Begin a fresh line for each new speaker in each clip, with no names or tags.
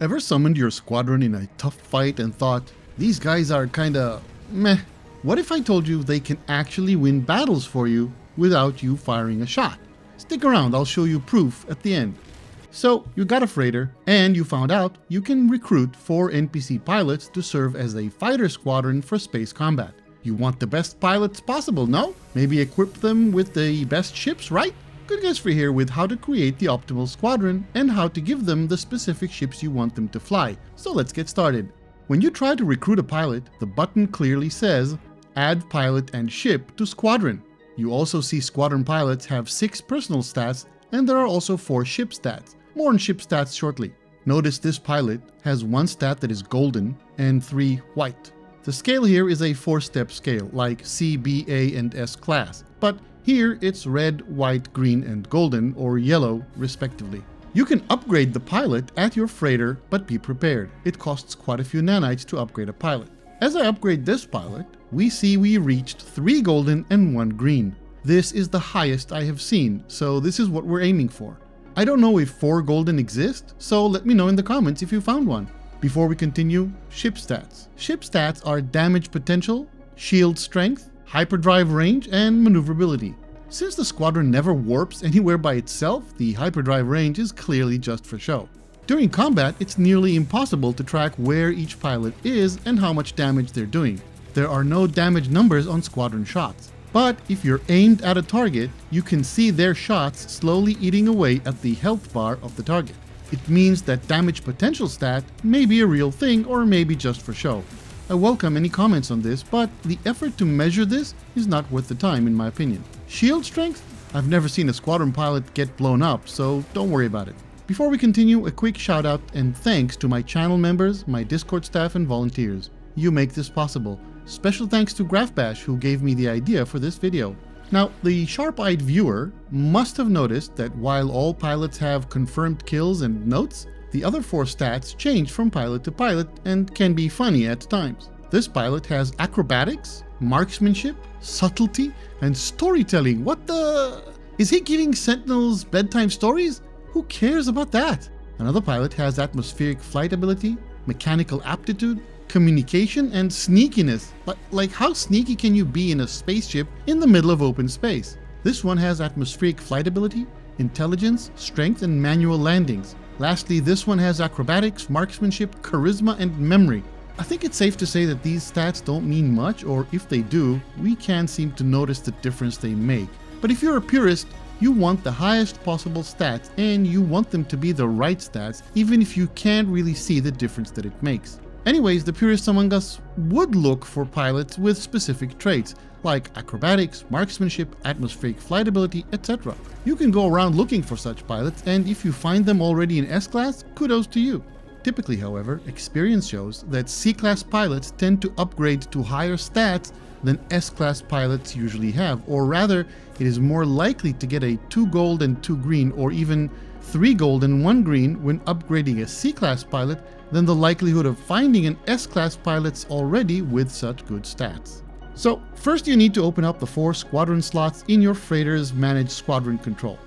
Ever summoned your squadron in a tough fight and thought, these guys are kinda meh? What if I told you they can actually win battles for you without you firing a shot? Stick around, I'll show you proof at the end. So, you got a freighter, and you found out you can recruit 4 NPC pilots to serve as a fighter squadron for space combat. You want the best pilots possible, no? Maybe equip them with the best ships, right? GoodGuysFree here with how to create the optimal squadron and how to give them the specific ships you want them to fly. So let's get started. When you try to recruit a pilot, the button clearly says, Add pilot and ship to squadron. You also see squadron pilots have 6 personal stats, and there are also 4 ship stats. More on ship stats shortly. Notice this pilot has 1 stat that is golden and 3 white. The scale here is a 4-step scale, like C, B, A, and S class, but here it's red, white, green, and golden, or yellow, respectively. You can upgrade the pilot at your freighter, but be prepared. It costs quite a few nanites to upgrade a pilot. As I upgrade this pilot, we see we reached 3 golden and 1 green. This is the highest I have seen, so this is what we're aiming for. I don't know if 4 golden exist, so let me know in the comments if you found one. Before we continue, ship stats. Ship stats are damage potential, shield strength, hyperdrive range, and maneuverability. Since the squadron never warps anywhere by itself, the hyperdrive range is clearly just for show. During combat, it's nearly impossible to track where each pilot is and how much damage they're doing. There are no damage numbers on squadron shots. But if you're aimed at a target, you can see their shots slowly eating away at the health bar of the target. It means that damage potential stat may be a real thing or maybe just for show. I welcome any comments on this, but the effort to measure this is not worth the time in my opinion. Shield strength? I've never seen a squadron pilot get blown up, so don't worry about it. Before we continue, a quick shout out and thanks to my channel members, my Discord staff, and volunteers. You make this possible. Special thanks to Graf Bash who gave me the idea for this video. Now, the sharp-eyed viewer must have noticed that while all pilots have confirmed kills and notes, the other 4 stats change from pilot to pilot and can be funny at times. This pilot has acrobatics, marksmanship, subtlety, and storytelling. What the? Is he giving sentinels bedtime stories? Who cares about that? Another pilot has atmospheric flight ability, mechanical aptitude, communication, and sneakiness. Like how sneaky can you be in a spaceship in the middle of open space? This one has atmospheric flight ability, intelligence, strength, and manual landings. Lastly, this one has acrobatics, marksmanship, charisma, and memory. I think it's safe to say that these stats don't mean much, or if they do, we can't seem to notice the difference they make. But if you're a purist, you want the highest possible stats, and you want them to be the right stats, even if you can't really see the difference that it makes. Anyways, the purists among us would look for pilots with specific traits, like acrobatics, marksmanship, atmospheric flight ability, etc. You can go around looking for such pilots, and if you find them already in S-Class, kudos to you. Typically, however, experience shows that C-Class pilots tend to upgrade to higher stats than S-Class pilots usually have, or rather, it is more likely to get a 2 gold and 2 green, or even 3 gold and 1 green when upgrading a C-Class pilot than the likelihood of finding an S-Class pilots already with such good stats. So, first you need to open up the 4 squadron slots in your freighter's managed squadron control.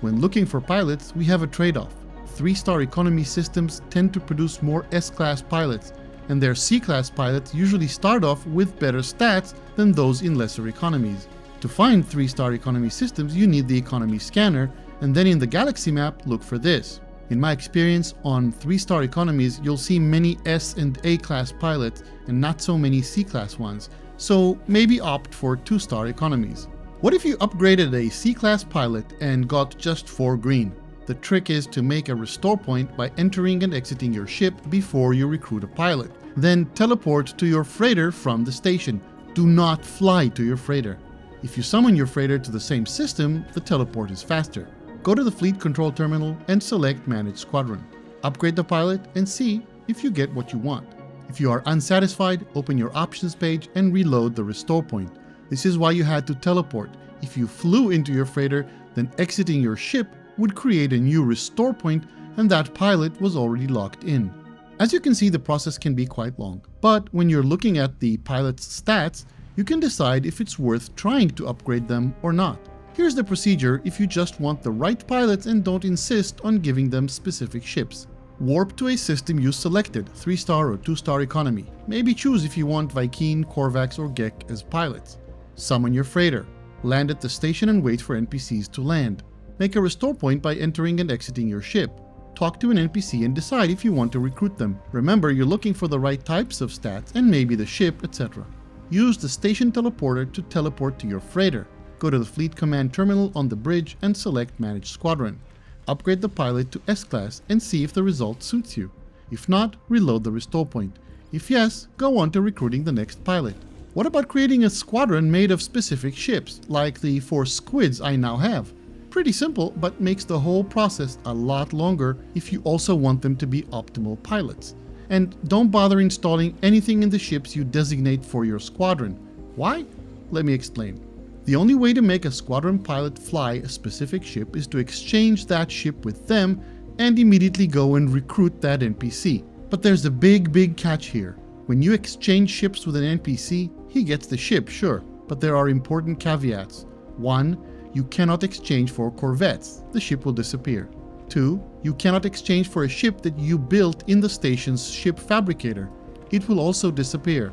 When looking for pilots, we have a trade-off. 3-star economy systems tend to produce more S-Class pilots, and their C-Class pilots usually start off with better stats than those in lesser economies. To find 3-star economy systems, you need the economy scanner, and then in the galaxy map, look for this. In my experience, on 3-star economies, you'll see many S and A-class pilots and not so many C-class ones, so maybe opt for 2-star economies. What if you upgraded a C-class pilot and got just 4 green? The trick is to make a restore point by entering and exiting your ship before you recruit a pilot. Then teleport to your freighter from the station. Do not fly to your freighter. If you summon your freighter to the same system, the teleport is faster. Go to the fleet control terminal and select Manage Squadron. Upgrade the pilot and see if you get what you want. If you are unsatisfied, open your options page and reload the restore point. This is why you had to teleport. If you flew into your freighter, then exiting your ship would create a new restore point and that pilot was already locked in. As you can see, the process can be quite long, but when you're looking at the pilot's stats, you can decide if it's worth trying to upgrade them or not. Here's the procedure if you just want the right pilots and don't insist on giving them specific ships. Warp to a system you selected, 3-star or 2-star economy. Maybe choose if you want Vy'keen, Korvax, or Gek as pilots. Summon your freighter. Land at the station and wait for NPCs to land. Make a restore point by entering and exiting your ship. Talk to an NPC and decide if you want to recruit them. Remember, you're looking for the right types of stats and maybe the ship, etc. Use the station teleporter to teleport to your freighter. Go to the fleet command terminal on the bridge and select Manage Squadron. Upgrade the pilot to S-Class and see if the result suits you. If not, reload the restore point. If yes, go on to recruiting the next pilot. What about creating a squadron made of specific ships, like the 4 squids I now have? Pretty simple, but makes the whole process a lot longer if you also want them to be optimal pilots. And don't bother installing anything in the ships you designate for your squadron. Why? Let me explain. The only way to make a squadron pilot fly a specific ship is to exchange that ship with them and immediately go and recruit that NPC. But there's a big catch here. When you exchange ships with an NPC, he gets the ship, sure, but there are important caveats. 1. You cannot exchange for corvettes. The ship will disappear. 2. You cannot exchange for a ship that you built in the station's ship fabricator. It will also disappear.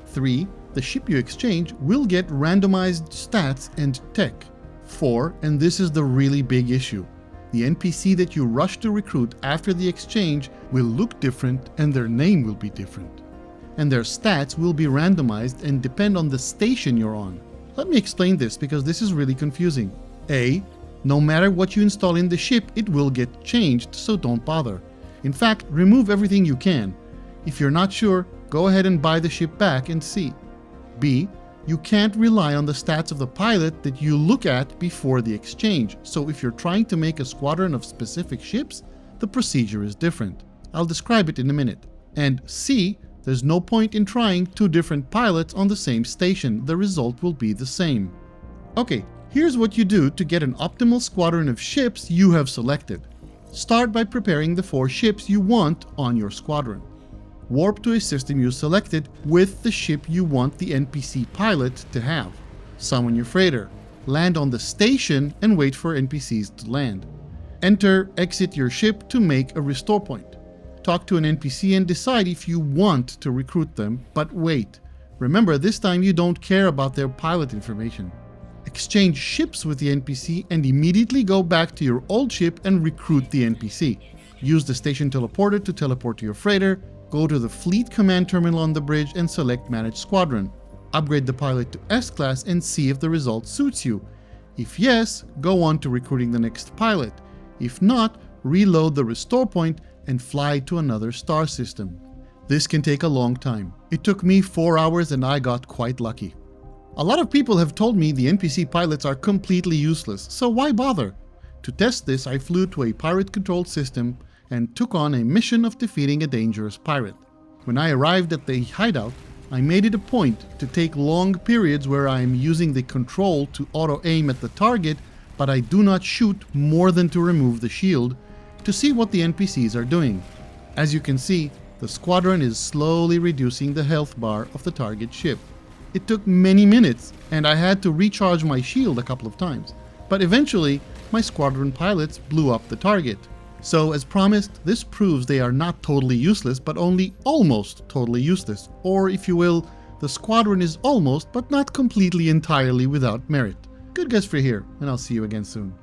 3. The ship you exchange will get randomized stats and tech. 4. And this is the really big issue. The NPC that you rush to recruit after the exchange will look different and their name will be different. And their stats will be randomized and depend on the station you're on. Let me explain this because this is really confusing. A. No matter what you install in the ship, it will get changed, so don't bother. In fact, remove everything you can. If you're not sure, go ahead and buy the ship back and see. B. You can't rely on the stats of the pilot that you look at before the exchange, so if you're trying to make a squadron of specific ships, the procedure is different. I'll describe it in a minute. And C. There's no point in trying 2 different pilots on the same station. The result will be the same. Okay, here's what you do to get an optimal squadron of ships you have selected. Start by preparing the 4 ships you want on your squadron. Warp to a system you selected with the ship you want the NPC pilot to have. Summon your freighter. Land on the station and wait for NPCs to land. Exit your ship to make a restore point. Talk to an NPC and decide if you want to recruit them, but wait. Remember, this time you don't care about their pilot information. Exchange ships with the NPC and immediately go back to your old ship and recruit the NPC. Use the station teleporter to teleport to your freighter, go to the fleet command terminal on the bridge and select Manage Squadron. Upgrade the pilot to S-Class and see if the result suits you. If yes, go on to recruiting the next pilot. If not, reload the restore point and fly to another star system. This can take a long time. It took me 4 hours and I got quite lucky. A lot of people have told me the NPC pilots are completely useless, so why bother? To test this, I flew to a pirate-controlled system and took on a mission of defeating a dangerous pirate. When I arrived at the hideout, I made it a point to take long periods where I am using the control to auto-aim at the target, but I do not shoot more than to remove the shield, to see what the NPCs are doing. As you can see, the squadron is slowly reducing the health bar of the target ship. It took many minutes, and I had to recharge my shield a couple of times, but eventually my squadron pilots blew up the target. So as promised, this proves they are not totally useless, but only almost totally useless, or if you will, the squadron is almost but not completely entirely without merit. GoodGuysFree here, and I'll see you again soon.